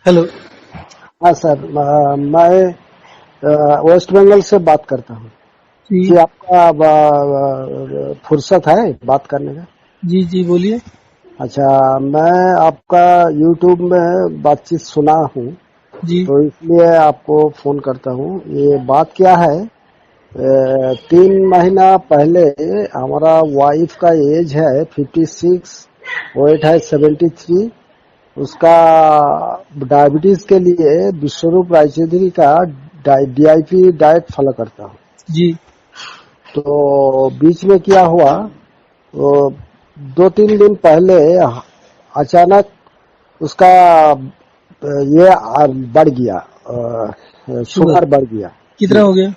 Hello. हाँ sir, मैं waste Bengal से बात करता हूँ। जी जी आपका फुर्सत है बात करने का? जी जी बोलिए। अच्छा, मैं आपका यूट्यूब में बातचीत सुना हूँ, जी तो इसलिए आपको फोन करता हूँ। ये बात क्या है, 3 महीना पहले हमारा वाइफ का एज है 56, वेट है 73। उसका डायबिटीज के लिए विश्वरूप रायचौधरी का डीआईपी डाइट फॉलो करता हूँ। जी। तो बीच में क्या हुआ, वो 2-3 दिन पहले अचानक उसका ये बढ़ गया, शुगर शुगर बढ़ गया। कितना जी हो गया?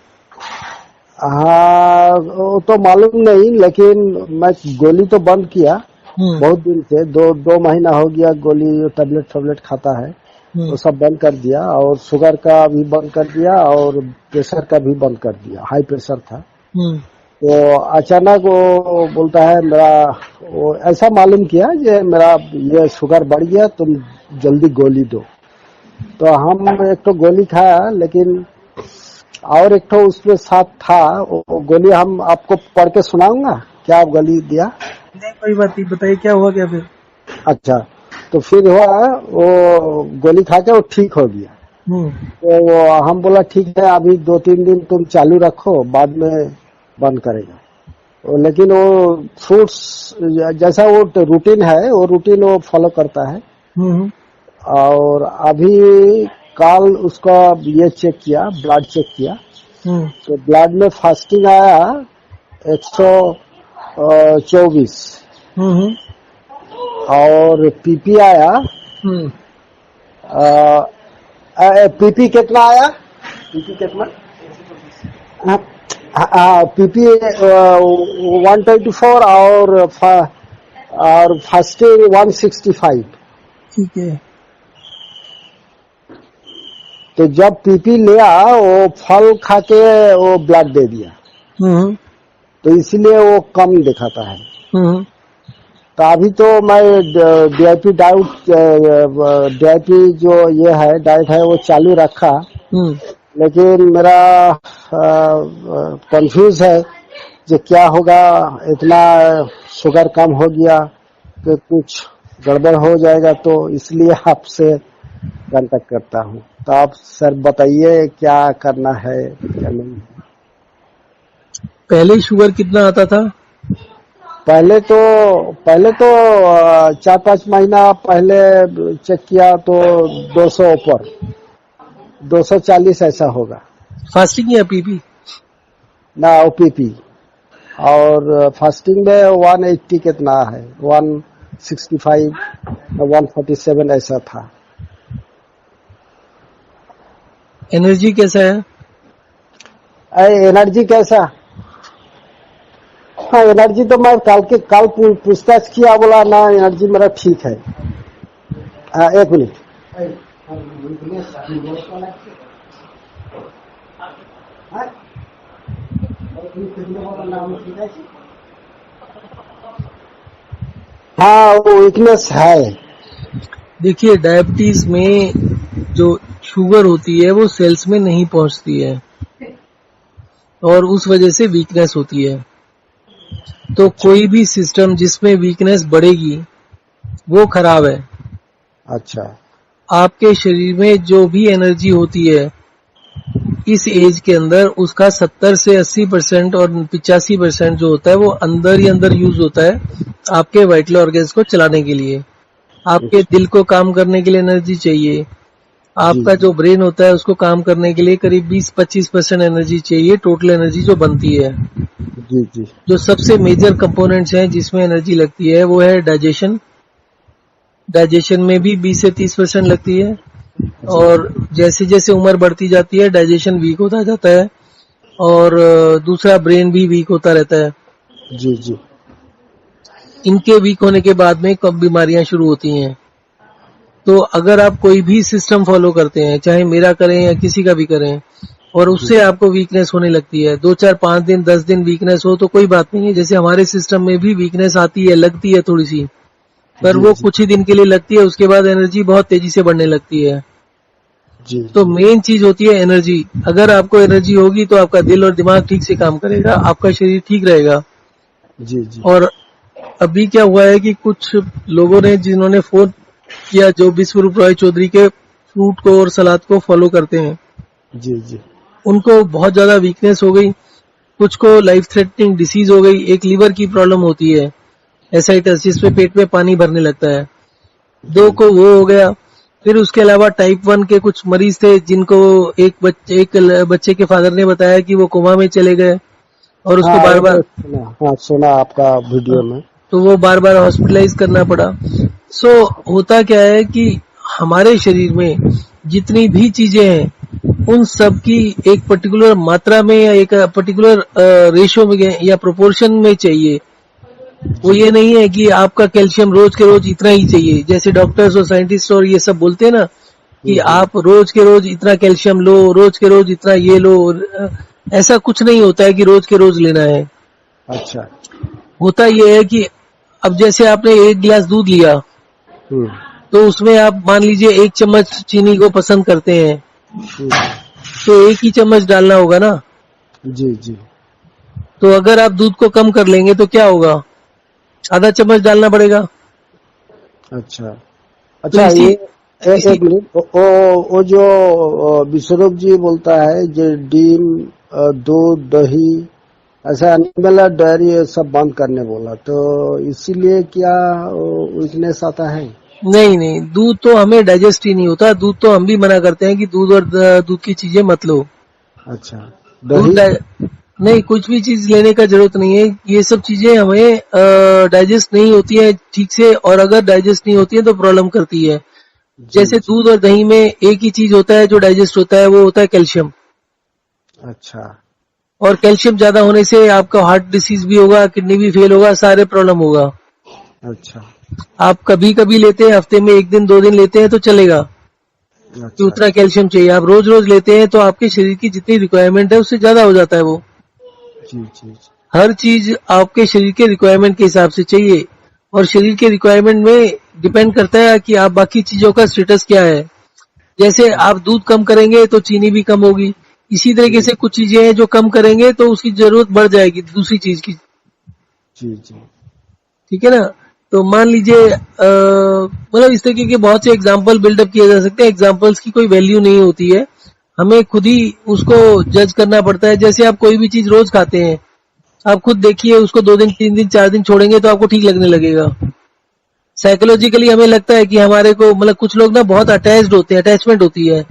हाँ, वो तो मालूम नहीं, लेकिन मैं गोली तो बंद किया हम्म बहुत दिन से। दो महीना हो गया गोली टेबलेट खाता है, वो हम्म सब बंद कर दिया। और शुगर का भी बंद कर दिया और प्रेशर का भी बंद कर दिया, हाई प्रेशर था। हम्म तो अचानक वो बोलता है, मेरा वो ऐसा मालूम किया कि मेरा ये शुगर बढ़ गया, तुम जल्दी गोली दो। तो हम एक तो गोली खाया, लेकिन और एक तो उसमें साथ था, वो गोली हम आपको पढ़ के सुनाऊंगा, क्या आप गोली दिया? नहीं, कोई बात नहीं, बताइए क्या हुआ क्या फिर? अच्छा, तो फिर हुआ, वो गोली खा के वो ठीक हो गया। हम्म तो वो हम बोला ठीक है, अभी 2-3 दिन तुम चालू रखो, बाद में बंद करेगा। लेकिन वो फ्रूट्स जैसा वो रूटीन है, वो रूटीन वो फॉलो करता है। हम्म और अभी कल उसका ये चेक किया, ब्लड चेक किया, हम्म तो ब्लड में फास्टिंग आया 124, हम्म और पीपी आया, हम्म पीपी कितना आया, पीपी कितना, पीपी 124 और फास्टिंग 165। ठीक है। तो जब पीपी लिया, वो फल खा के वो ब्लड दे दिया, हम्म तो इसीलिए वो कम दिखाता है। हम्म तो अभी तो मैं डीआईपी डीआईपी जो ये है डाइट है वो चालू रखा, हम्म लेकिन मेरा कंफ्यूज है कि क्या होगा। इतना शुगर कम हो गया कि कुछ गड़बड़ हो जाएगा, तो इसलिए आपसे कांटेक्ट करता हूँ। तो आप सर बताइए क्या करना है क्या नहीं। पहले शुगर कितना आता था? पहले तो 4-5 महीना पहले चेक किया तो 200 ऊपर, 240 ऐसा होगा फास्टिंग या पीपी? ना, ओपीपी। और फास्टिंग में 180 कितना है, 165, 147 ऐसा था। एनर्जी कैसा है? एनर्जी कैसा? हाँ, एनर्जी तो मैं कल पूछताछ किया, बोला ना एनर्जी मेरा ठीक है। एक मिनट। हाँ, वो वीकनेस है। देखिए, डायबिटीज में जो शुगर होती है वो सेल्स में नहीं पहुंचती है और उस वजह से वीकनेस होती है। तो अच्छा कोई भी सिस्टम जिसमें वीकनेस बढ़ेगी वो खराब है। अच्छा आपके शरीर में जो भी एनर्जी होती है इस एज के अंदर उसका 70 से 80% और 85% जो होता है वो अंदर ही अंदर यूज होता है आपके वाइटल ऑर्गन्स को चलाने के लिए। आपके अच्छा। दिल को काम करने के लिए एनर्जी चाहिए। जी आपका जो ब्रेन होता है उसको काम करने के लिए करीब 20-25% एनर्जी चाहिए, टोटल एनर्जी जो बनती है। जी जी जो सबसे मेजर कंपोनेंट्स हैं जिसमें एनर्जी लगती है वो है डाइजेशन। डाइजेशन में भी 20 से 30% लगती है। जी और जैसे जैसे उम्र बढ़ती जाती है डाइजेशन वीक होता जाता है और दूसरा ब्रेन भी वीक होता रहता है। जी जी इनके वीक होने के बाद में कब बीमारियां शुरू होती हैं। तो अगर आप कोई भी सिस्टम फॉलो करते हैं, चाहे मेरा करें या किसी का भी करें, और जी उससे आपको वीकनेस होने लगती है, 2-4-5 दिन 10 दिन वीकनेस हो तो कोई बात नहीं है। जैसे हमारे सिस्टम में भी वीकनेस आती है, लगती है थोड़ी सी, पर जी वो जी कुछ ही दिन के लिए लगती है, उसके बाद एनर्जी बहुत तेजी से बढ़ने लगती है। जी तो जी मेन चीज होती है एनर्जी। अगर आपको एनर्जी होगी तो आपका दिल और दिमाग ठीक से काम करेगा, आपका शरीर ठीक रहेगा। जी जी और अभी क्या हुआ है कि कुछ लोगों ने जिन्होंने फोन किया, जो विश्वरूप रॉय चौधरी के फ्रूट को और सलाद को फॉलो करते हैं, जी जी उनको बहुत ज्यादा वीकनेस हो गई, कुछ को लाइफ थ्रेटनिंग डिसीज हो गई। एक लीवर की प्रॉब्लम होती है, एसाइटिस, जिसमें पेट में पानी भरने लगता है, दो जी को वो हो गया। फिर उसके अलावा टाइप 1 के कुछ मरीज थे जिनको एक बच्चे के फादर ने बताया कि वो कोमा में चले गए और उसको हाँ बार वो बार, मैं सुना, हाँ सुना आपका वीडियो में। तो वो बार बार हॉस्पिटलाइज करना पड़ा। सो होता क्या है कि हमारे शरीर में जितनी भी चीजें हैं उन सब की एक पर्टिकुलर मात्रा में या एक पर्टिकुलर रेशो में या प्रोपोर्शन में चाहिए। वो जी ये नहीं है कि आपका कैल्शियम रोज के रोज इतना ही चाहिए, जैसे डॉक्टर्स और साइंटिस्ट और ये सब बोलते हैं ना कि आप रोज के रोज इतना कैल्शियम लो, रोज के रोज इतना ये लो। ऐसा कुछ नहीं होता है कि रोज के रोज लेना है। अच्छा होता ये है कि अब जैसे आपने एक गिलास दूध लिया, हम्म तो उसमें आप मान लीजिए 1 चम्मच चीनी को पसंद करते हैं, हम्म, तो 1 ही चम्मच डालना होगा ना। जी जी तो अगर आप दूध को कम कर लेंगे तो क्या होगा, आधा चम्मच डालना पड़ेगा। अच्छा तो अच्छा इसी ये इसी एक मिनट वो जो विश्वरूप जी बोलता है जो डीम दूध दही ऐसा एनिमल डेयरी ये सब बंद करने बोला, तो इसीलिए क्या वीकनेस आता है? नहीं नहीं, दूध तो हमें डाइजेस्ट ही नहीं होता। दूध तो हम भी मना करते हैं कि दूध और दूध की चीजें मत लो। अच्छा दूध दही नहीं, कुछ भी चीज लेने का जरूरत नहीं है। ये सब चीजें हमें डाइजेस्ट नहीं होती है ठीक से, और अगर डाइजेस्ट नहीं होती है तो प्रॉब्लम करती है। जी जैसे जी दूध और दही में एक ही चीज होता है जो डाइजेस्ट होता है, वो होता है कैल्शियम। अच्छा और कैल्शियम ज्यादा होने से आपका हार्ट डिसीज भी होगा, किडनी भी फेल होगा, सारे प्रॉब्लम होगा। अच्छा आप कभी कभी लेते हैं, हफ्ते में 1 दिन 2 दिन लेते हैं तो चलेगा कि अच्छा उतना अच्छा कैल्शियम चाहिए। आप रोज रोज लेते हैं तो आपके शरीर की जितनी रिक्वायरमेंट है उससे ज्यादा हो जाता है वो। जी जी जी हर चीज आपके शरीर के रिक्वायरमेंट के हिसाब से चाहिए, और शरीर के रिक्वायरमेंट में डिपेंड करता है कि आप बाकी चीजों का स्टेटस क्या है। जैसे आप दूध कम करेंगे तो चीनी भी कम होगी, इसी तरीके जी से कुछ चीजें हैं जो कम करेंगे तो उसकी जरूरत बढ़ जाएगी दूसरी चीज की। जी जी ठीक है ना। तो मान लीजिए मतलब इस तरीके के बहुत से एग्जाम्पल बिल्डअप किए जा सकते हैं। एग्जाम्पल्स की कोई वैल्यू नहीं होती है, हमें खुद ही उसको जज करना पड़ता है। जैसे आप कोई भी चीज रोज खाते हैं, आप खुद देखिए उसको 2 दिन 3 दिन 4 दिन छोड़ेंगे तो आपको ठीक लगने लगेगा। साइकोलॉजिकली हमें लगता है कि हमारे को, मतलब कुछ लोग ना बहुत अटैच्ड होते हैं, अटैचमेंट होती है,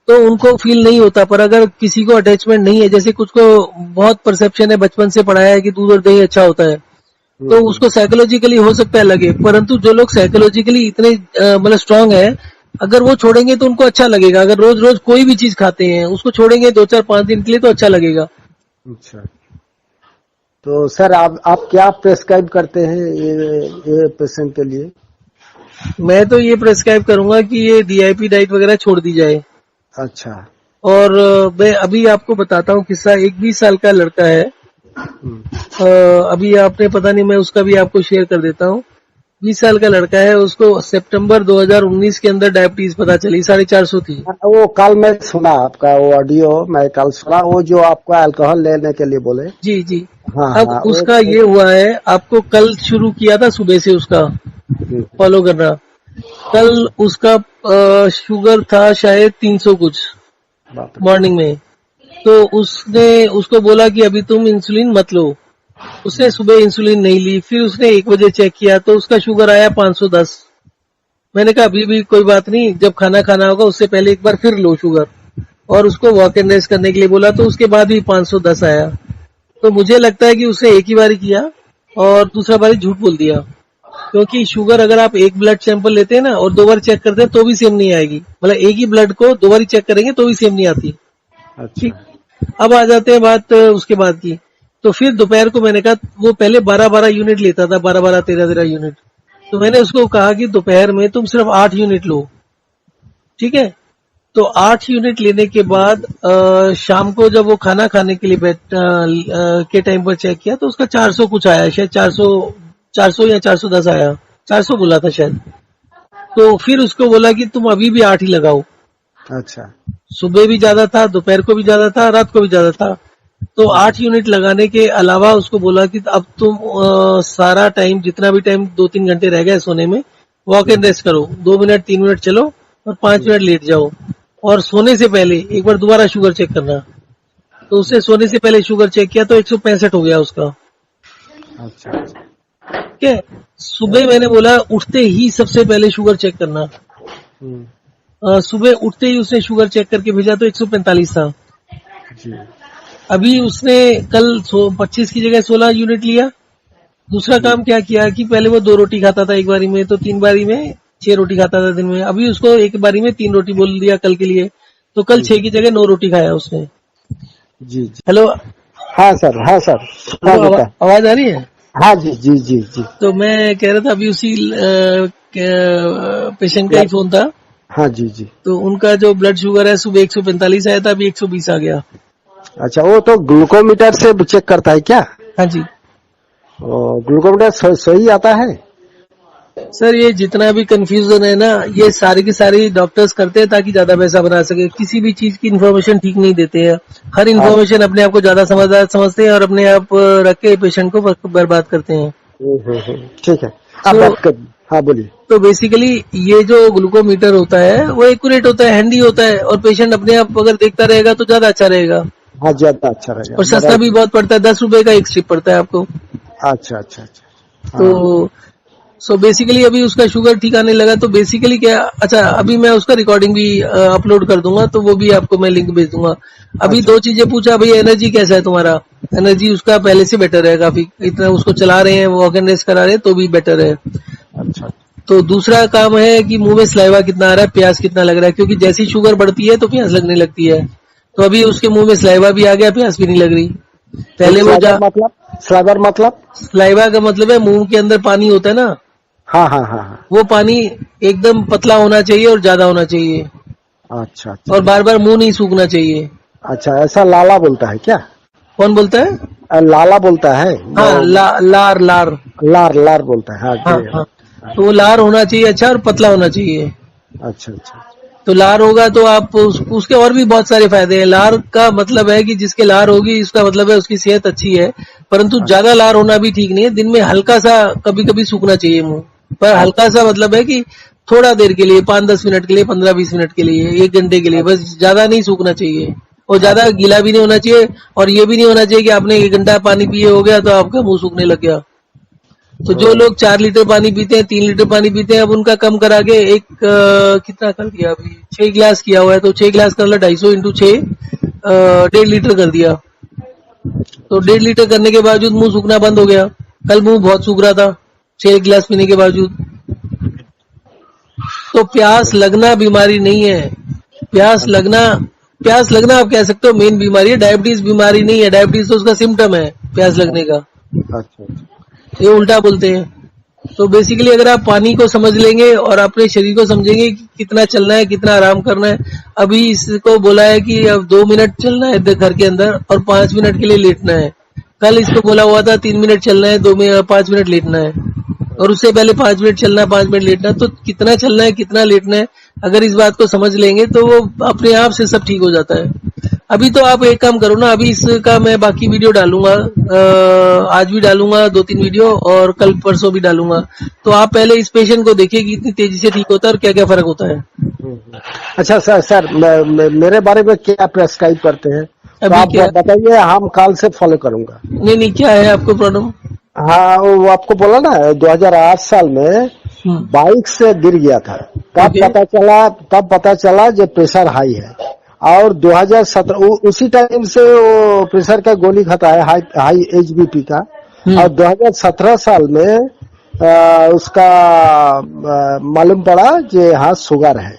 तो उनको फील नहीं होता। पर अगर किसी को अटैचमेंट नहीं है, जैसे कुछ को बहुत परसेप्शन है, बचपन से पढ़ाया है कि दूध और दही अच्छा होता है, तो उसको साइकोलॉजिकली हो सकता है लगे। परंतु जो लोग साइकोलॉजिकली इतने मतलब स्ट्रांग है, अगर वो छोड़ेंगे तो उनको अच्छा लगेगा। अगर रोज रोज कोई भी चीज खाते हैं, उसको छोड़ेंगे 2 4 5 दिन के लिए तो अच्छा लगेगा। अच्छा तो सर आप क्या प्रेस्क्राइब करते हैं ये पेशेंट के लिए? मैं तो ये प्रेस्क्राइब करूंगा कि ये डीआईपी डाइट वगैरह छोड़ दी जाए। अच्छा और मैं अभी आपको बताता हूँ किस्सा। एक 20 साल का लड़का है, हम्म, अभी आपने पता नहीं, मैं उसका भी आपको शेयर कर देता हूँ। 20 साल का लड़का है, उसको सितंबर 2019 के अंदर डायबिटीज पता चली, 450 थी। वो कल मैं सुना आपका वो ऑडियो, मैं कल सुना वो जो आपको अल्कोहल लेने के लिए बोले। जी जी। हाँ अब हाँ उसका ये हुआ है, आपको कल शुरू किया था सुबह से उसका फॉलो करना। कल अच्छा उसका शुगर था शायद 300 कुछ बाप रे। मॉर्निंग में। तो उसने उसको बोला कि अभी तुम इंसुलिन मत लो। उसने सुबह इंसुलिन नहीं ली, फिर उसने 1 बजे चेक किया तो उसका शुगर आया 510। मैंने कहा अभी भी कोई बात नहीं, जब खाना खाना होगा उससे पहले एक बार फिर लो शुगर। और उसको वॉक एंड रेस्ट करने के लिए बोला, तो उसके बाद भी 510 आया। तो मुझे लगता है कि उसने एक ही बार किया और दूसरा बार झूठ बोल दिया, क्योंकि शुगर अगर आप एक ब्लड सैंपल लेते हैं ना और 2 बार चेक करते हैं तो भी सेम नहीं आएगी। मतलब एक ही ब्लड को 2 बार चेक करेंगे तो भी सेम नहीं आती। अच्छा ठीक। अब आ जाते हैं बात उसके बाद की। तो फिर दोपहर को मैंने कहा, वो पहले 12 12 यूनिट लेता था, 12 12 13 13 यूनिट। तो मैंने उसको कहा कि दोपहर में तुम सिर्फ 8 यूनिट लो। ठीक है। तो 8 यूनिट लेने के बाद शाम को जब वो खाना खाने के लिए के टाइम पर चेक किया तो उसका 400 कुछ आया, शायद 400 या 410 आया, 400 बोला था शायद। तो फिर उसको बोला कि तुम अभी भी 8 ही लगाओ। अच्छा सुबह भी ज्यादा था, दोपहर को भी ज्यादा था, रात को भी ज्यादा था। तो 8 यूनिट लगाने के अलावा उसको बोला कि अब तुम सारा टाइम, जितना भी टाइम 2-3 घंटे रह गए सोने में, वॉक एंड रेस्ट करो, 2 मिनट 3 मिनट चलो और 5 मिनट लेट जाओ। और सोने से पहले एक बार दोबारा शुगर चेक करना। तो उससे सोने से पहले शुगर चेक किया तो 165 हो गया उसका। अच्छा अच्छा। ठीक है। सुबह मैंने बोला उठते ही सबसे पहले शुगर चेक करना। सुबह उठते ही उसने शुगर चेक करके भेजा तो 145 था। जी अभी उसने कल 25 की जगह 16 यूनिट लिया। दूसरा काम क्या किया कि पहले वो 2 रोटी खाता था एक बारी में, तो 3 बारी में 6 रोटी खाता था दिन में। अभी उसको एक बारी में 3 रोटी बोल दिया कल के लिए, तो कल 6 की जगह 9 रोटी खाया उसने। जी जी। हेलो। हाँ सर, हाँ सर, सुना हेलो, देता है। आवाज आ रही है? हाँ जी जी जी जी। तो मैं कह रहा था अभी उसी पेशेंट का ही फोन था। हाँ जी जी। तो उनका जो ब्लड शुगर है सुबह 145 आया था, अभी 120 आ गया। अच्छा, वो तो ग्लूकोमीटर से चेक करता है क्या? हाँ जी ग्लूकोमीटर सही आता है? सर, ये जितना भी कंफ्यूजन है ना, ये सारी की सारी डॉक्टर्स करते हैं ताकि ज्यादा पैसा बना सके। किसी भी चीज की इन्फॉर्मेशन ठीक नहीं देते हैं। हर इन्फॉर्मेशन अपने आप को ज्यादा समझदार समझते हैं और अपने आप रख के पेशेंट को बर्बाद करते हैं। ठीक है, आप तो, बात कर। हाँ बोलिए। तो बेसिकली ये जो ग्लूकोमीटर होता है वो एक्यूरेट होता है, हैंडी होता है, और पेशेंट अपने आप अगर देखता रहेगा तो ज्यादा अच्छा रहेगा। हाँ, ज्यादा अच्छा रहेगा। और सस्ता भी बहुत पड़ता है, 10 रुपए का एक स्ट्रिप पड़ता है आपको। अच्छा अच्छा अच्छा। तो सो बेसिकली अभी उसका शुगर ठीक आने लगा। तो बेसिकली क्या, अच्छा अभी मैं उसका रिकॉर्डिंग भी अपलोड कर दूंगा, तो वो भी आपको मैं लिंक भेज दूंगा। अभी अच्छा। 2 चीजें पूछा, भाई एनर्जी कैसा है तुम्हारा? एनर्जी उसका पहले से बेटर है काफी, इतना उसको चला रहे हैं, वॉक एंड रेस्ट करा रहे हैं तो भी बेटर है। अच्छा तो दूसरा काम है कि मुंह में सलाइवा कितना आ रहा है, प्यास कितना लग रहा है, क्योंकि जैसी शुगर बढ़ती है तो प्यास लगने लगती है। तो अभी उसके मुंह में सलाइवा भी आ गया, प्यास भी नहीं लग रही। पहले वो स्लाइवर मतलब सलाइवा का मतलब है मुंह के अंदर पानी होता है ना, हाँ हाँ हाँ हाँ। वो पानी एकदम पतला होना चाहिए और ज्यादा होना चाहिए। अच्छा अच्छा। और बार बार मुंह नहीं सूखना चाहिए। अच्छा, ऐसा लाला बोलता है क्या? कौन बोलता है? लाला बोलता है। हाँ, लार लार। लार लार बोलता है। हाँ हाँ जी। हाँ। तो वो लार होना चाहिए अच्छा, और पतला होना चाहिए। अच्छा अच्छा। तो लार होगा तो आप उसके और भी बहुत सारे फायदे हैं। लार का मतलब है कि जिसके लार होगी इसका मतलब है उसकी सेहत अच्छी है। परंतु ज्यादा लार होना भी ठीक नहीं है। दिन में हल्का सा कभी कभी सूखना चाहिए मुंह, पर हल्का सा मतलब है कि थोड़ा देर के लिए, 5-10 मिनट के लिए, 15-20 मिनट के लिए, 1 घंटे के लिए, बस ज्यादा नहीं सूखना चाहिए। और ज्यादा गीला भी नहीं होना चाहिए, और ये भी नहीं होना चाहिए कि आपने 1 घंटा पानी पिए हो गया तो आपका मुंह सूखने लग गया। तो जो लोग 4 लीटर पानी पीते हैं, 3 लीटर पानी पीते हैं, अब उनका कम करा के कितना कर दिया अभी, 6 गिलास किया हुआ है, तो 6 गिलास कर लो, 250 इंटू 6, 1.5 लीटर कर दिया। तो 1.5 लीटर करने के बावजूद मुंह सूखना बंद हो गया। कल मुंह बहुत सूख रहा था 6 गिलास पीने के बावजूद। तो प्यास लगना बीमारी नहीं है। प्यास लगना आप कह सकते हो मेन बीमारी है। डायबिटीज बीमारी नहीं है, डायबिटीज तो उसका सिम्टम है प्यास लगने का। अच्छा। ये उल्टा बोलते हैं। तो बेसिकली अगर आप पानी को समझ लेंगे और अपने शरीर को समझेंगे कि कितना चलना है, कितना आराम करना है। अभी इसको बोला है कि अब 2 मिनट चलना है घर के अंदर और 5 मिनट के लिए लेटना है। कल इसको बोला हुआ था 3 मिनट चलना है, 5 मिनट लेटना है, और उससे पहले 5 मिनट चलना है, 5 मिनट लेटना है। तो कितना चलना है, कितना लेटना है, अगर इस बात को समझ लेंगे तो वो अपने आप से सब ठीक हो जाता है। अभी तो आप एक काम करो ना, अभी इसका मैं बाकी वीडियो डालूंगा, आज भी डालूंगा 2-3 वीडियो, और कल परसों भी डालूंगा। तो आप पहले इस पेशेंट को देखिए कि इतनी तेजी से ठीक होता है और क्या क्या फर्क होता है। अच्छा सर, मेरे बारे में क्या प्रेस्क्राइब करते हैं तो आप बताइए, हम कल से फॉलो करूंगा। नहीं, क्या है आपको प्रॉब्लम? हाँ, वो आपको बोला ना 2008 साल में बाइक से गिर गया था, तब पता चला जो प्रेशर हाई है। और 2017 उसी टाइम से वो प्रेशर का गोली खाता है, हाई HBP का। और 2017 साल में उसका मालूम पड़ा कि हाँ शुगर है।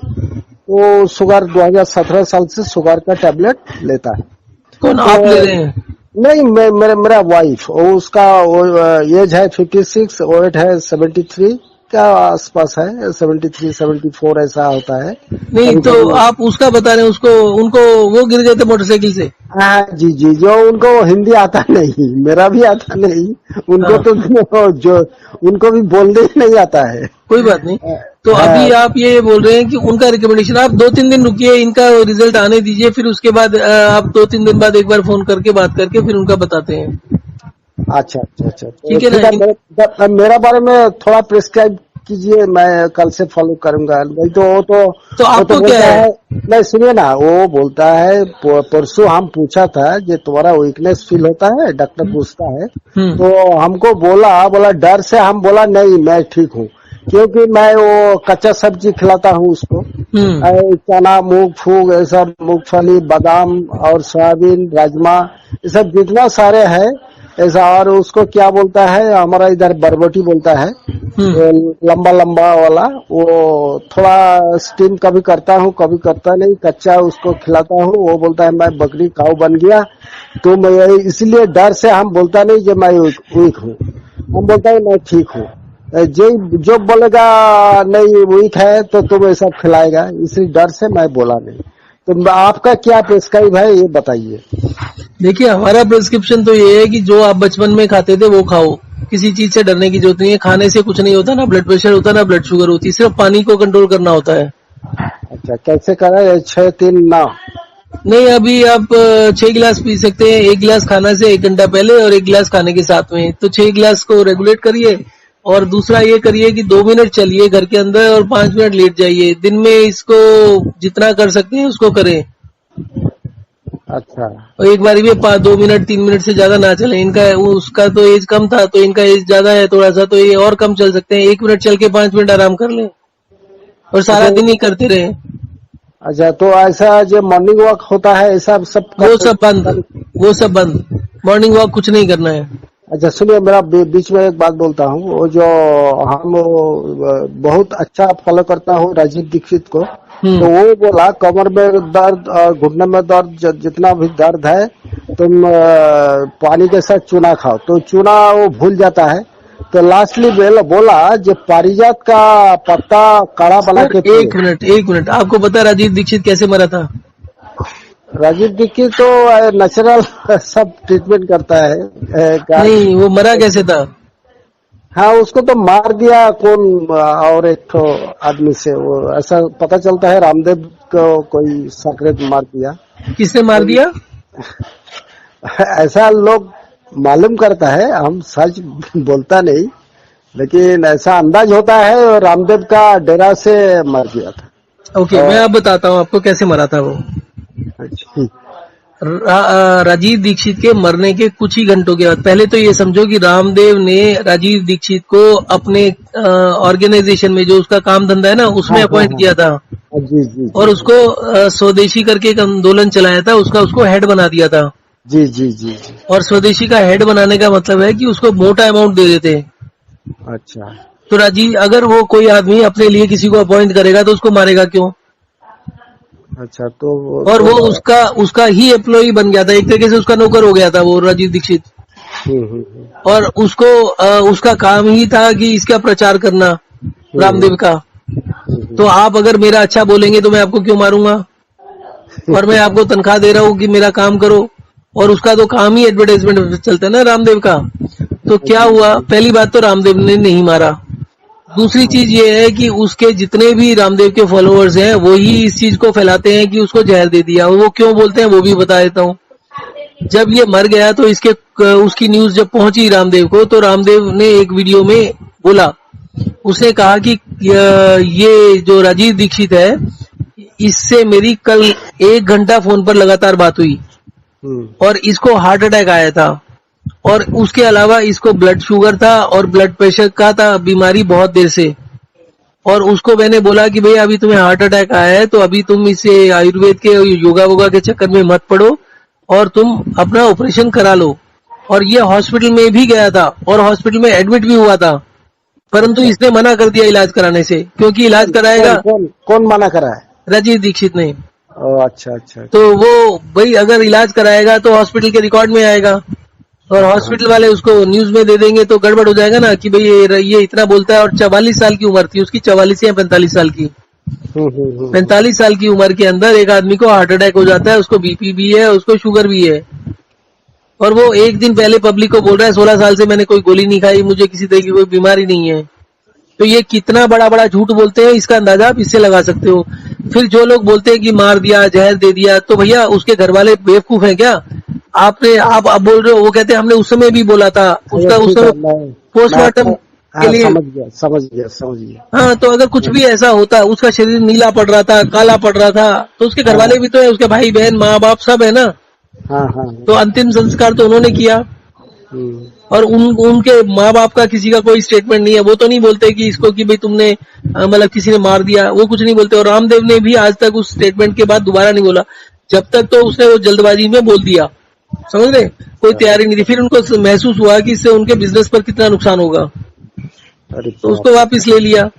वो शुगर 2017 साल से शुगर का टैबलेट लेता है। कौन आप ले रहे हैं? नहीं, मेरा वाइफ, उसका एज है 56, वेट है 73 का आसपास है, 73-74 ऐसा होता है। नहीं तो आप उसका बता रहे हैं, उनको वो गिर गए थे मोटरसाइकिल से? हाँ जी जी, जो उनको हिंदी आता नहीं, मेरा भी आता नहीं, उनको हाँ, तो जो उनको भी बोलने ही नहीं आता है। कोई बात नहीं। तो हाँ, अभी आप ये बोल रहे हैं कि उनका रिकमेंडेशन, आप 2-3 दिन रुकिए, इनका रिजल्ट आने दीजिए, फिर उसके बाद आप 2-3 दिन बाद एक बार फोन करके बात करके फिर उनका बताते हैं। अच्छा अच्छा अच्छा, तो ठीक है ना? ठीक है, मेरा बारे में थोड़ा प्रिस्क्राइब कीजिए, मैं कल से फॉलो करूंगा। नहीं तो तो वो तो आपको क्या बोलता है? है, नहीं सुनिए ना, वो बोलता है परसों हम पूछा था कि तुम्हारा वीकनेस फील होता है, डॉक्टर पूछता है, हम्म। तो हमको बोला डर से, हम बोला नहीं मैं ठीक हूँ, क्योंकि मैं वो कच्चा सब्जी खिलाता हूँ उसको, हम्म। चना मूंग फूग ये सब, मूंगफली बादाम और सोयाबीन राजमा, ये सब जितना सारे है ऐसा। और उसको क्या बोलता है, हमारा इधर बरबटी बोलता है, हम्म। वो लंबा लंबा वाला, वो थोड़ा स्टीम कभी करता हूँ कभी करता नहीं, कच्चा उसको खिलाता हूँ। वो बोलता है मैं बकरी काऊ बन गया, तो मैं इसलिए डर से हम बोलता नहीं कि मैं वीक हूँ, हम बोलता है मैं ठीक हूँ। जो जो बोलेगा नहीं वीक है तो तुम ऐसा खिलाएगा, इसी डर से मैं बोला नहीं। तो आपका क्या प्रिस्क्राइब है ये बताइए। देखिए, हमारा प्रिस्क्रिप्शन तो ये है कि जो आप बचपन में खाते थे वो खाओ, किसी चीज से डरने की जरूरत नहीं है। खाने से कुछ नहीं होता, ना ब्लड प्रेशर होता ना ब्लड शुगर होती, सिर्फ पानी को कंट्रोल करना होता है। अच्छा, कैसे करें, 6-3-9? नहीं, अभी आप 6 गिलास पी सकते हैं, 1 गिलास खाना से 1 घंटा पहले और 1 गिलास खाने के साथ में, तो 6 गिलास को रेगुलेट करिए। और दूसरा ये करिए कि 2 मिनट चलिए घर के अंदर और 5 मिनट लेट जाइए। दिन में इसको जितना कर सकते हैं उसको करें, अच्छा और एक बारी में 2 मिनट 3 मिनट से ज्यादा ना चले। इनका उसका तो एज कम था, तो इनका एज ज्यादा है थोड़ा सा, तो ये और कम चल सकते हैं। 1 मिनट चल के 5 मिनट आराम कर लें और सारा अच्छा दिन ही करते रहे। अच्छा, तो ऐसा जो मॉर्निंग वॉक होता है ऐसा सब वो कर, सब बंद, वो सब बंद। मॉर्निंग वॉक कुछ नहीं करना है। अच्छा सुनिए, मेरा बीच में एक बात बोलता हूँ, वो जो हम बहुत अच्छा फॉलो करता हूँ राजीव दीक्षित को, तो हम्म। वो बोला कमर में दर्द और घुटने में दर्द, जितना भी दर्द है तुम पानी के साथ चूना खाओ, तो चूना वो भूल जाता है। तो लास्टली बोला जो पारिजात का पत्ता काढ़ा बना सर, के पिए। 1 मिनट, आपको पता है राजीव दीक्षित कैसे मरा था? राजीव दीक्षित तो नेचुरल सब ट्रीटमेंट करता है, नहीं, वो मरा कैसे था? हाँ उसको तो मार दिया कौन, और एक तो आदमी से, वो ऐसा पता चलता है रामदेव को कोई साकरेत मार दिया। किसने मार तो दिया? ऐसा लोग मालूम करता है, हम सच बोलता नहीं, लेकिन ऐसा अंदाज होता है और रामदेव का डेरा से मर गया था। ओके, मैं और अब बताता हूँ आपको कैसे मरा था वो। अच्छा राजीव दीक्षित के मरने के कुछ ही घंटों के बाद, पहले तो ये समझो कि रामदेव ने राजीव दीक्षित को अपने ऑर्गेनाइजेशन में, जो उसका काम धंधा है ना, हाँ उसमें हाँ अपॉइंट हाँ, किया था। जी जी और जी उसको स्वदेशी करके एक आंदोलन चलाया था, उसका उसको हेड बना दिया था। जी जी जी जी। और स्वदेशी का हेड बनाने का मतलब है कि उसको मोटा अमाउंट दे देते। अच्छा तो राजीव, अगर वो कोई आदमी अपने लिए किसी को अपॉइंट करेगा तो उसको मारेगा क्यों? अच्छा, और तो वो उसका उसका ही एम्प्लॉई बन गया था, एक तरीके से उसका नौकर हो गया था वो राजीव दीक्षित। हम्म। और उसको उसका काम ही था कि इसका प्रचार करना, हम्म रामदेव का। हम्म तो आप अगर मेरा अच्छा बोलेंगे तो मैं आपको क्यों मारूंगा? और मैं आपको तनख्वाह दे रहा हूँ कि मेरा काम करो, और उसका तो काम ही एडवर्टाइजमेंट चलता है ना रामदेव का। तो क्या जी हुआ, जी। पहली बात तो रामदेव ने नहीं मारा। दूसरी चीज ये है कि उसके जितने भी रामदेव के फॉलोअर्स हैं वो ही इस चीज को फैलाते हैं कि उसको जहर दे दिया। वो क्यों बोलते हैं वो भी बता देता हूँ। जब ये मर गया तो इसके उसकी न्यूज जब पहुंची रामदेव को, तो रामदेव ने एक वीडियो में बोला, उसने कहा कि ये जो राजीव दीक्षित है, इससे मेरी कल 1 घंटा फोन पर लगातार बात हुई, हम्म और इसको हार्ट अटैक आया था, और उसके अलावा इसको ब्लड शुगर था और ब्लड प्रेशर का था बीमारी बहुत देर से। और उसको मैंने बोला कि भैया अभी तुम्हें हार्ट अटैक आया है तो अभी तुम इसे आयुर्वेद के योगा वोगा के चक्कर में मत पड़ो, और तुम अपना ऑपरेशन करा लो। और ये हॉस्पिटल में भी गया था और हॉस्पिटल में एडमिट भी हुआ था, परंतु अच्छा, इसने मना कर दिया इलाज कराने से, क्योंकि इलाज कौन कराएगा कौन कौन मना करा है? राजीव दीक्षित ने। ओ अच्छा अच्छा तो अच्छा। वो भाई अगर इलाज कराएगा तो हॉस्पिटल के रिकॉर्ड में आएगा, और हाँ हॉस्पिटल वाले उसको न्यूज में दे देंगे तो गड़बड़ हो जाएगा ना कि भाई ये इतना बोलता है। और 44 साल की उम्र थी उसकी, 44 या 45 साल की। हम्म। 45 साल की उम्र के अंदर एक आदमी को हार्ट अटैक हो जाता है, उसको बीपी भी है, उसको शुगर भी है, और वो एक दिन पहले पब्लिक को बोल रहा है 16 साल से मैंने कोई गोली नहीं खाई, मुझे किसी तरह की कोई बीमारी नहीं है। तो ये कितना बड़ा बड़ा झूठ बोलते हैं, इसका अंदाजा आप इससे लगा सकते हो। फिर जो लोग बोलते हैं कि मार दिया, जहर दे दिया, तो भैया उसके घर वाले बेवकूफ हैं क्या? आप बोल रहे हो, वो कहते हैं हमने उस समय भी बोला था, चलिए उसका उस ठीक है, समय मैं पोस्टमार्टम आपको, के हाँ, लिए। समझ गया। हाँ, तो अगर कुछ भी ऐसा होता, उसका शरीर नीला पड़ रहा था, काला पड़ रहा था, तो उसके घर हाँ वाले भी तो है, उसके भाई बहन माँ बाप सब है ना। हाँ हाँ तो अंतिम संस्कार तो उन्होंने किया, हम्म, और उनके माँ बाप का किसी का कोई स्टेटमेंट नहीं है। वो तो नहीं बोलते कि इसको कि भाई तुमने मतलब किसी ने मार दिया, वो कुछ नहीं बोलते। और रामदेव ने भी आज तक उस स्टेटमेंट के बाद दोबारा नहीं बोला। जब तक तो उसने वो जल्दबाजी में बोल दिया, समझ रहे, कोई तैयारी नहीं थी। फिर उनको महसूस हुआ कि इससे उनके बिजनेस पर कितना नुकसान होगा, अरे तो बाप उसको रे, वापस ले लिया।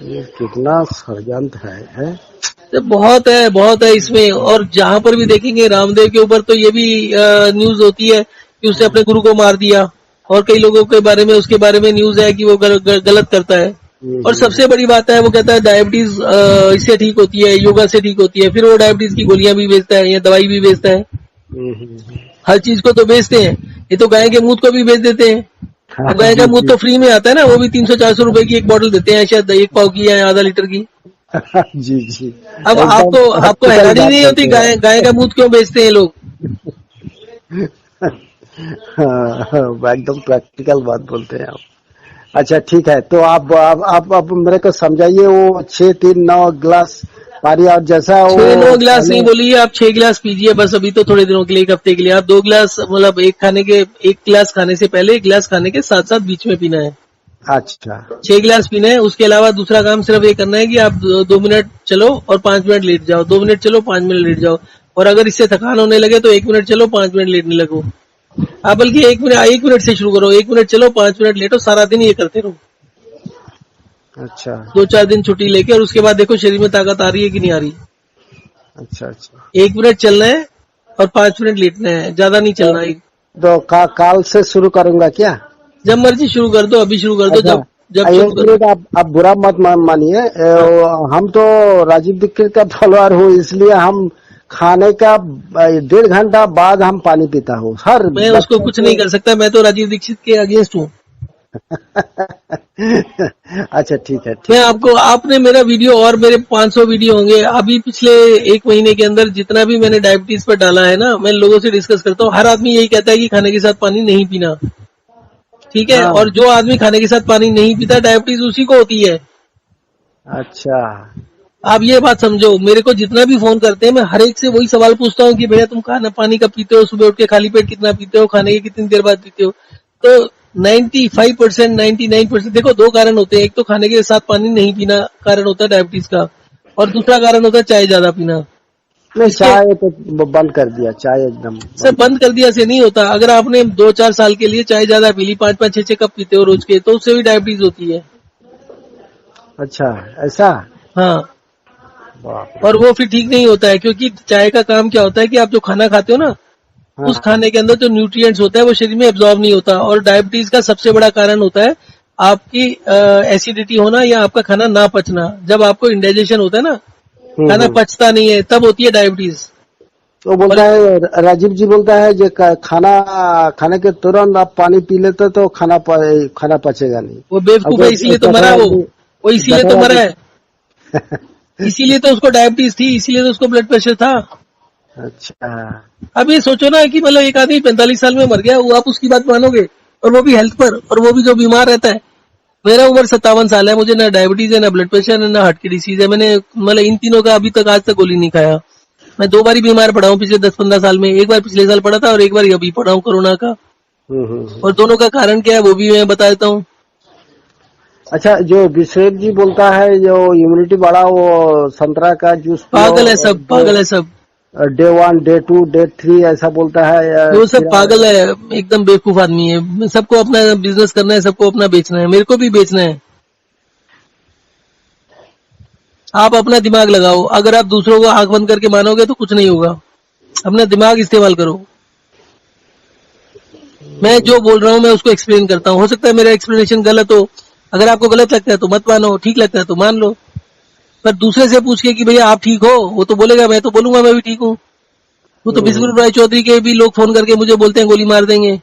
ये कितना षड्यंत्र है? तो बहुत है इसमें। और जहां पर भी देखेंगे रामदेव के ऊपर तो ये भी न्यूज होती है कि उसने अपने गुरु को मार दिया, और कई लोगों के बारे में उसके बारे में न्यूज है कि वो गलत करता है। और सबसे बड़ी बात है, वो कहता है डायबिटीज इससे ठीक होती है, योगा से ठीक होती है। फिर वो डायबिटीज की गोलियां भी बेचता है या दवाई भी बेचता है। हम्म। हर चीज को तो बेचते हैं। ये तो गाय के मूत को भी बेच देते हैं। हाँ, अब गाय का जी मूत जी। तो फ्री में आता है ना, वो भी 300-400 रुपए की एक बोतल देते हैं, शायद 1 पाव की या आधा लीटर की। जी जी, अब एकदम आपको प्रैक्टिकल हैरानी बात नहीं होती बोलते हैं गाय का दूध क्यों बेचते हैं लोग? आप। हाँ, हाँ, एकदम प्रैक्टिकल बात बोलते हैं आप। अच्छा ठीक है, तो आप मेरे को समझाइए, वो 6-3-9 गिलास पानी, और जैसा 6-9 वो गिलास नहीं पहले। बोलिए, आप 6 गिलास पीजिए बस। अभी तो थोड़े दिनों के लिए, 1 हफ्ते के लिए आप 2 गिलास, मतलब एक गिलास खाने से पहले, 1 गिलास खाने के साथ साथ बीच में पीना है। अच्छा 6 गिलास पीना है। उसके अलावा दूसरा काम सिर्फ ये करना है कि आप 2 मिनट चलो और 5 मिनट लेट जाओ, 2 मिनट चलो 5 मिनट लेट जाओ। और अगर इससे थकान होने लगे तो 1 मिनट चलो 5 मिनट लेटने लगो। आप बल्कि 1 मिनट से शुरू करो, 1 मिनट चलो 5 मिनट लेटो, सारा दिन ये करते रहो। अच्छा 2-4 दिन छुट्टी लेके, और उसके बाद देखो शरीर में ताकत आ रही है कि नहीं आ रही। अच्छा अच्छा। 1 मिनट चलना है और 5 मिनट लेटना है, ज्यादा नहीं तो, चलना है। काल से शुरू करूंगा क्या? जब मर्जी शुरू कर दो, अभी शुरू कर दो, अच्छा, जब जब शुरू एक करो। मिनट, आप बुरा मत मानिए, हाँ, हम तो राजीव दीक्षित का फॉलोअर हूँ, इसलिए हम खाने का 1.5 घंटा बाद हम पानी पीता हूँ, हर मैं उसको बच्चे कुछ नहीं से। कर सकता, मैं तो राजीव दीक्षित के अगेंस्ट हूँ। अच्छा ठीक है, मैं ठीक है। आपको, आपने मेरा वीडियो, और मेरे 500 वीडियो होंगे अभी पिछले 1 महीने के अंदर, जितना भी मैंने डायबिटीज पर डाला है ना, मैं लोगों से डिस्कस करता हूँ। हर आदमी यही कहता है कि खाने के साथ पानी नहीं पीना, ठीक है। हाँ, और जो आदमी खाने के साथ पानी नहीं पीता, डायबिटीज उसी को होती है। अच्छा। आप ये बात समझो, मेरे को जितना भी फोन करते हैं, मैं हर एक से वही सवाल पूछता हूँ कि भैया तुम खाना पानी कब पीते हो, सुबह उठ के खाली पेट कितना पीते हो, खाने के कितनी देर बाद पीते हो? तो 95%, 99%, देखो 2 कारण होते हैं। एक तो खाने के साथ पानी नहीं पीना कारण होता है डायबिटीज का, और दूसरा कारण होता है चाय ज्यादा पीना। नहीं, इसके चाय तो बंद कर दिया, चाय एकदम सब बंद कर बंद कर दिया से नहीं होता। अगर आपने 2-4 साल के लिए चाय ज्यादा पी ली, 5-5, 6-6 कप पीते हो रोज के, तो उससे भी डायबिटीज होती है। दिया। अच्छा, ऐसा? हाँ, बाप रे। और वो फिर ठीक नहीं होता है, क्योंकि चाय का काम क्या होता है कि आप जो खाना खाते हो ना, हाँ उस खाने के अंदर जो न्यूट्रिएंट्स होता है वो शरीर में एब्जॉर्ब नहीं होता। और डायबिटीज का सबसे बड़ा कारण होता है आपकी एसिडिटी होना, या आपका खाना ना पचना। जब आपको इंडाइजेशन होता है ना, खाना हम्म। पचता नहीं है, तब होती है डायबिटीज। तो और बोलता है, राजीव जी बोलता है जो खाना खाने के तुरंत आप पानी पी लेते तो खाना पचेगा नहीं। वो और बेवकूफ है, इसीलिए तो मरा है वो इसीलिए तो जठर मरा आदमी। है। इसीलिए तो उसको डायबिटीज थी, इसीलिए तो उसको ब्लड प्रेशर था। अच्छा। अब ये सोचो ना कि मतलब एक आदमी 45 साल में मर गया, वो आप उसकी बात मानोगे? और वो भी हेल्थ पर, और वो भी जो बीमार रहता है। मेरा उम्र 57 साल है, मुझे ना डायबिटीज है, ना ब्लड प्रेशर है, ना हार्ट की डिसीज है। मैंने मतलब इन तीनों का अभी तक आज तक गोली नहीं खाया। मैं 2 बार बीमार पड़ा हूँ पिछले 10-15 साल में। एक बार पिछले साल पड़ा था, और एक बार अभी पड़ा हूँ कोरोना का। और हम्म। दोनों का कारण क्या है वो भी मैं बता देता हूँ। अच्छा, जो विश्वेक जी बोलता है जो इम्यूनिटी बढ़ा, वो संतरा का जूस पियो, पागल है सब, पागल है सब। डे 1, डे 2, डे 3 ऐसा बोलता है, वो सब खीरा। पागल है, एकदम बेवकूफ आदमी है। सबको अपना बिजनेस करना है, सबको अपना बेचना है, मेरे को भी बेचना है। आप अपना दिमाग लगाओ। अगर आप दूसरों को आंख बंद करके मानोगे तो कुछ नहीं होगा। अपना दिमाग इस्तेमाल करो। मैं जो बोल रहा हूँ मैं उसको एक्सप्लेन करता हूँ। हो सकता है मेरा एक्सप्लेनेशन गलत हो। अगर आपको गलत लगता है तो मत मानो, ठीक लगता है तो मान लो। पर दूसरे से पूछ के कि भैया आप ठीक हो, वो तो बोलेगा मैं तो बोलूंगा मैं भी ठीक हूँ। वो तो बिस्मिल राय चौधरी के भी लोग फोन करके मुझे बोलते हैं गोली मार देंगे।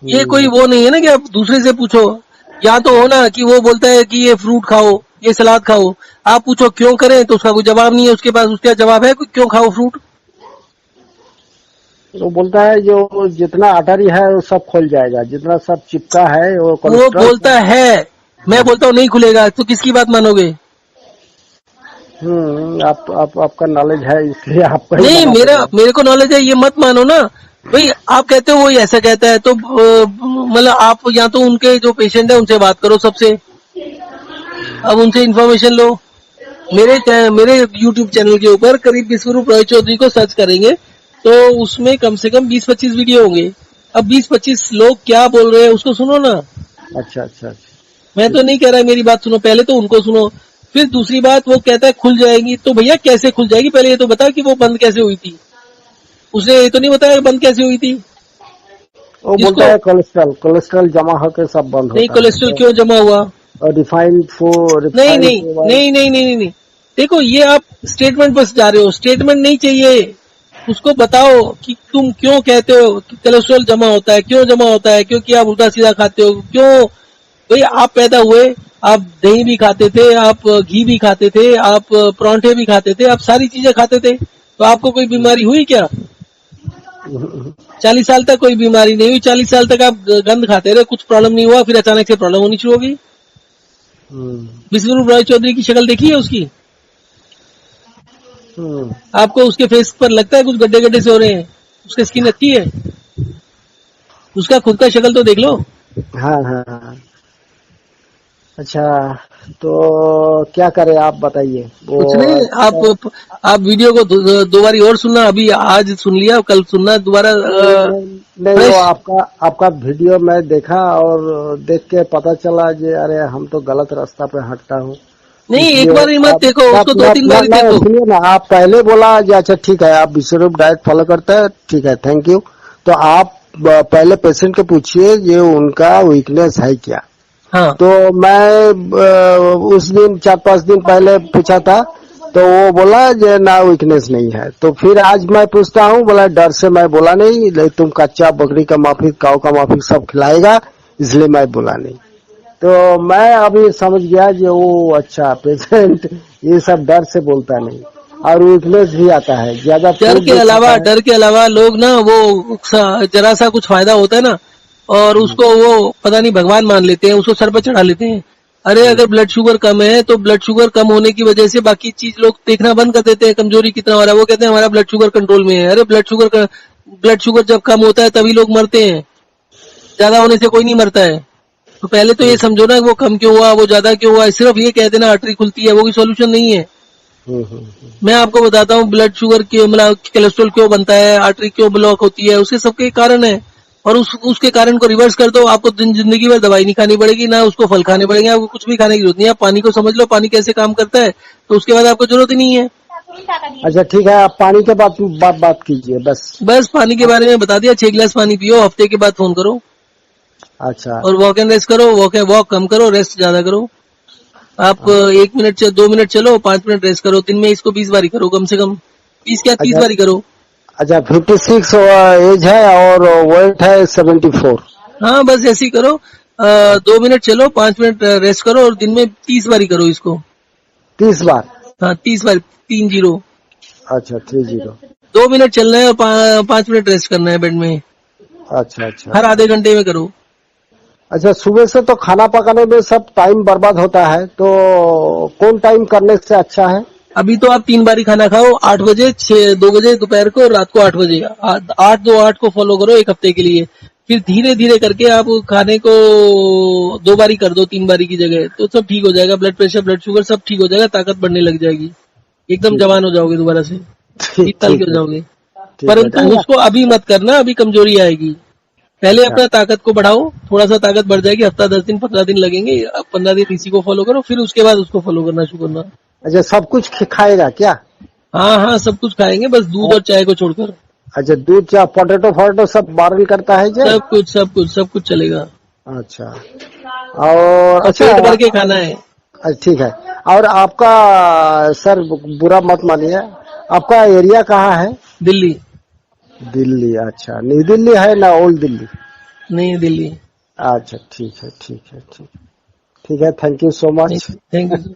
ये कोई वो नहीं है ना कि आप दूसरे से पूछो। या तो हो ना कि वो बोलता है कि ये फ्रूट खाओ, ये सलाद खाओ, आप पूछो क्यों करें तो उसका कोई जवाब नहीं है उसके पास। उसका जवाब है क्यों खाओ फ्रूट। वो बोलता है जो जितना आर्टरी है वो सब खुल जाएगा, जितना सब चिपका है वो वो कोलेस्ट्रॉल। बोलता है, मैं बोलता हूँ नहीं खुलेगा, तो किसकी बात मानोगे? आपका नॉलेज है इसलिए आपका ही नहीं, मानना पड़ेगा। मेरे को नॉलेज है, ये मत मानो ना भाई। आप कहते हो वो ऐसा कहता है तो मतलब आप या तो उनके जो पेशेंट है उनसे बात करो सबसे, अब उनसे इन्फॉर्मेशन लो। मेरे YouTube चैनल के ऊपर करीब विश्वरूप रॉय चौधरी को सर्च करेंगे तो उसमें कम से कम 20-25 वीडियो होंगे। अब 20-25 लोग क्या बोल रहे हैं उसको सुनो ना। अच्छा अच्छा अच्छा। मैं तो नहीं कह रहा मेरी बात सुनो, पहले तो उनको सुनो। फिर दूसरी बात, वो कहता है खुल जाएगी, तो भैया कैसे खुल जाएगी? पहले ये तो बता कि वो बंद कैसे हुई थी। उसने ये तो नहीं बताया बंद कैसे हुई थी। वो बोलता जिसको है कोलेस्ट्रॉल कोलेस्ट्रॉल जमा होकर सब बंद नहीं, होता है। कोलेस्ट्रॉल क्यों जमा हुआ? और रिफाइंड नहीं नहीं नहीं नहीं नहीं नहीं, देखो ये आप स्टेटमेंट बस जा रहे हो, स्टेटमेंट नहीं चाहिए। उसको बताओ कि तुम क्यों कहते हो कि कोलेस्ट्रॉल जमा होता है, क्यों जमा होता है, क्योंकि आप उल्टा सीधा खाते हो। क्यों भाई? आप पैदा हुए, आप दही भी खाते थे, आप घी भी खाते थे, आप परांठे भी खाते थे, आप सारी चीजें खाते थे, तो आपको कोई बीमारी हुई क्या? 40 साल तक कोई बीमारी नहीं हुई। 40 साल तक आप गंद खाते रहे, कुछ प्रॉब्लम नहीं हुआ, फिर अचानक से प्रॉब्लम होनी शुरू होगी। विश्वरूप रॉय चौधरी की शक्ल देखी है उसकी? आपको उसके फेस पर लगता है कुछ गड्ढे गड्ढे से हो रहे हैं? उसकी स्किन अच्छी है, उसका खुद का शक्ल तो देख लो। हाँ हाँ हाँ। अच्छा, तो क्या करें आप बताइए। वो कुछ नहीं, आप वीडियो को दो बारी और सुनना। अभी आज सुन लिया, कल सुनना दोबारा नहीं, वो फ्रेश। आपका वीडियो मैं देखा और देख के पता चला कि अरे हम तो गलत रास्ता पे हटता हूँ। नहीं, एक इसलिए बार ही मत आप देखो, उसको 2-3 बार ही देखो। सुनिए ना, आप पहले बोला कि अच्छा ठीक है आप विश्वरूप डाइट फॉलो करते हैं, ठीक है थैंक यू। तो आप पहले पेशेंट को पूछिए ये उनका वीकनेस है क्या। हाँ, तो मैं उस दिन 4-5 दिन पहले पूछा था तो वो बोला जे ना वीकनेस नहीं है। तो फिर आज मैं पूछता हूँ, बोला डर से मैं बोला नहीं, तुम कच्चा बकरी का माफिक काऊ का माफिक सब खिलाएगा इसलिए मैं बोला नहीं। तो मैं अभी समझ गया कि वो अच्छा पेशेंट ये सब डर से बोलता नहीं, और वीकनेस भी आता है ज्यादा। डर के अलावा लोग ना वो जरा सा कुछ फायदा होता है ना, और उसको वो पता नहीं भगवान मान लेते हैं, उसको सर पर चढ़ा लेते हैं। अरे अगर ब्लड शुगर कम है तो ब्लड शुगर कम होने की वजह से बाकी चीज लोग देखना बंद कर देते हैं, कमजोरी कितना हो रहा है। वो कहते हैं हमारा ब्लड शुगर कंट्रोल में है। अरे ब्लड शुगर जब कम होता है तभी लोग मरते हैं, ज्यादा होने से कोई नहीं मरता है। तो पहले तो ये समझो ना वो कम क्यों हुआ, वो ज्यादा क्यों हुआ। सिर्फ ये कह देना आर्टरी खुलती है, वो भी सोल्यूशन नहीं है। मैं आपको बताता हूँ ब्लड शुगर क्यों, मतलब कोलेस्ट्रॉल क्यों बनता है, आर्टरी क्यों ब्लॉक होती है, उसके सबके कारण है। और उसके कारण को रिवर्स कर दो, आपको जिंदगी भर दवाई नहीं खानी पड़ेगी, ना उसको फल खाने पड़ेंगे, आपको कुछ भी खाने की जरूरत नहीं है। आप पानी को समझ लो, पानी कैसे काम करता है, तो उसके बाद आपको जरूरत ही नहीं है। अच्छा ठीक है, आप पानी के बात कीजिए बस पानी के बारे में बता दिया। 6 गिलास पानी पियो, हफ्ते के बाद फोन करो। अच्छा और वॉक एंड रेस्ट करो, वॉक कम करो, रेस्ट ज्यादा करो। आप 1 मिनट 2 मिनट चलो, 5 मिनट रेस्ट करो। दिन में इसको 20 बारी करो, कम से कम 20 क्या 30 अच्छा बारी करो। अच्छा 56 एज है और वेट है 74। हाँ बस ऐसे ही करो। 2 मिनट चलो, 5 मिनट रेस्ट करो, और दिन में 30 बारी करो इसको। 30 बार? हाँ 30 बारी, 30। अच्छा 30। 2 मिनट चलना है और 5 मिनट रेस्ट करना है बेड में, अच्छा अच्छा हर आधे घंटे में करो। अच्छा, सुबह से तो खाना पकाने में सब टाइम बर्बाद होता है, तो कौन टाइम करने से अच्छा है? अभी तो आप 3 बारी खाना खाओ, 8 बजे, 2 बजे दोपहर को, और रात को 8 बजे। 8-2-8 को फॉलो करो 1 हफ्ते के लिए। फिर धीरे धीरे करके आप खाने को 2 बारी कर दो 3 बारी की जगह, तो सब ठीक हो जाएगा। ब्लड प्रेशर, ब्लड शुगर सब ठीक हो जाएगा, ताकत बढ़ने लग जाएगी, एकदम जवान हो जाओगे दोबारा से, 30 साल के हो जाओगे। परंतु उसको अभी मत करना, अभी कमजोरी आएगी। पहले अपना ताकत को बढ़ाओ, थोड़ा सा ताकत बढ़ जाएगी, हफ्ता 10 दिन 15 दिन लगेंगे, अब 15 दिन इसी को फॉलो करो, फिर उसके बाद उसको फॉलो करना शुरू करना। अच्छा, सब कुछ खाएगा क्या? हाँ हाँ, सब कुछ खाएंगे, बस दूध और चाय को छोड़कर। अच्छा, दूध चाय पोटैटो सब बारन करता है जी? सब कुछ चलेगा। अच्छा, और अच्छा पेट भर के खाना है। ठीक है। और आपका सर बुरा मत मानिए, आपका एरिया कहाँ है? दिल्ली। दिल्ली, अच्छा। न्यू दिल्ली है ना ओल्ड दिल्ली? नई दिल्ली। अच्छा, ठीक है, ठीक है, ठीक। ठीक है, thank you so much. Thank you.